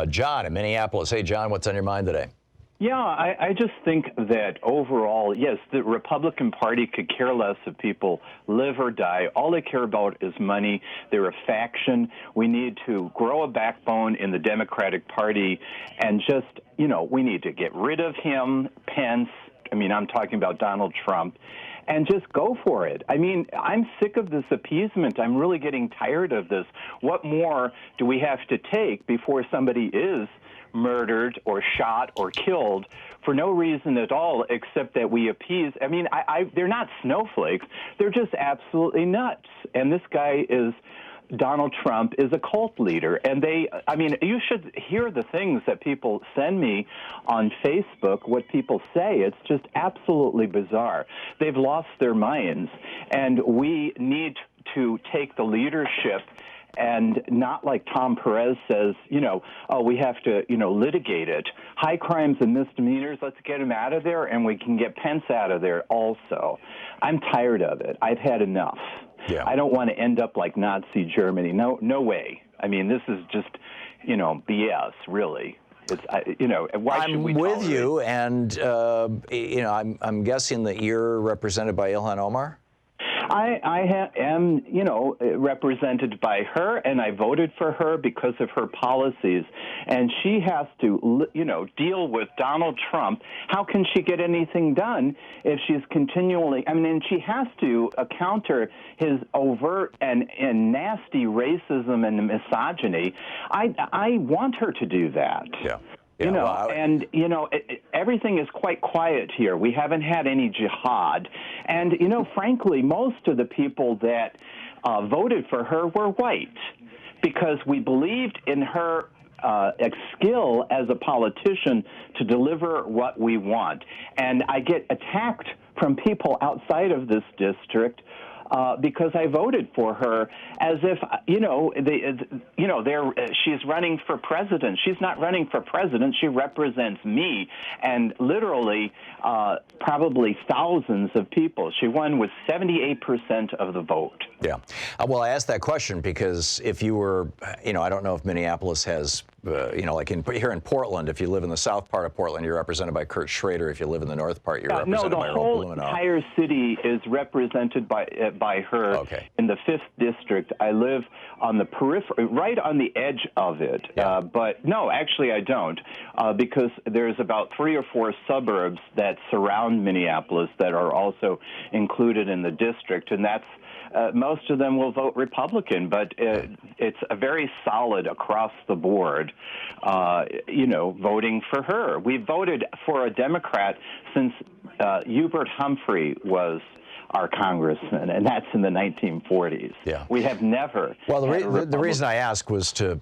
John in Minneapolis. Hey, John, what's on your mind today? Yeah, I just think that overall, yes, the Republican Party could care less if people live or die. All they care about is money. They're a faction. We need to grow a backbone in the Democratic Party and just, we need to get rid of him, Pence. I'm talking about Donald Trump. And just go for it. I'm sick of this appeasement. I'm really getting tired of this. What more do we have to take before somebody is murdered or shot or killed for no reason at all except that we appease? They're not snowflakes. They're just absolutely nuts. And this guy Donald Trump is a cult leader. And you should hear the things that people send me on Facebook, what people say. It's just absolutely bizarre. They've lost their minds. And we need to take the leadership and not like Tom Perez says, we have to, litigate it. High crimes and misdemeanors, let's get him out of there, and we can get Pence out of there also. I'm tired of it. I've had enough. Yeah. I don't want to end up like Nazi Germany. No way. This is just, BS, really. Why should we I'm with tolerate? you, and I'm guessing that you're represented by Ilhan Omar. I am, represented by her, and I voted for her because of her policies. And she has to, deal with Donald Trump. How can she get anything done if she's continually, and she has to counter his overt and nasty racism and misogyny. I want her to do that. Yeah. Everything is quite quiet here. We haven't had any jihad. And, frankly, most of the people that voted for her were white because we believed in her skill as a politician to deliver what we want. And I get attacked from people outside of this district because I voted for her, as if she's running for president. She's not running for president. She represents me, and literally, probably thousands of people. She won with 78% of the vote. Yeah. Well, I asked that question because if you were, I don't know if Minneapolis has, like here in Portland, if you live in the south part of Portland, you're represented by Kurt Schrader. If you live in the north part, you're represented by Earl Blumenauer. No, the whole entire city is represented by her. Okay. In the 5th district. I live on the periphery, right on the edge of it. Yeah. But no, actually I don't, because there's about 3 or 4 suburbs that surround Minneapolis that are also included in the district, and that's most of them will vote Republican, but it's a very solid across the board, voting for her. We voted for a Democrat since Hubert Humphrey was our congressman, and that's in the 1940s. Yeah. We have never. Well, the reason I asked was to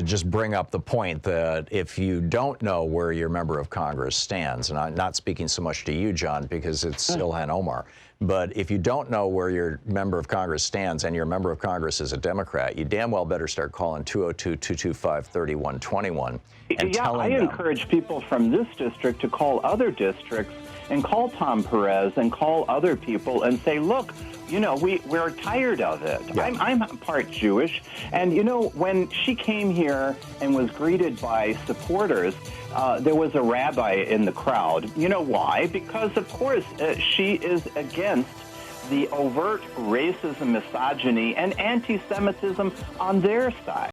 just bring up the point that if you don't know where your member of Congress stands, and I'm not speaking so much to you, John, because it's Ilhan Omar, but if you don't know where your member of Congress stands and your member of Congress is a Democrat, you damn well better start calling 202-225-3121 and telling them. I encourage people from this district to call other districts and call Tom Perez and call other people and say, look, we're tired of it. Yeah. I'm part Jewish. And, when she came here and was greeted by supporters, there was a rabbi in the crowd. You know why? Because, of course, she is against the overt racism, misogyny, and anti-Semitism on their side.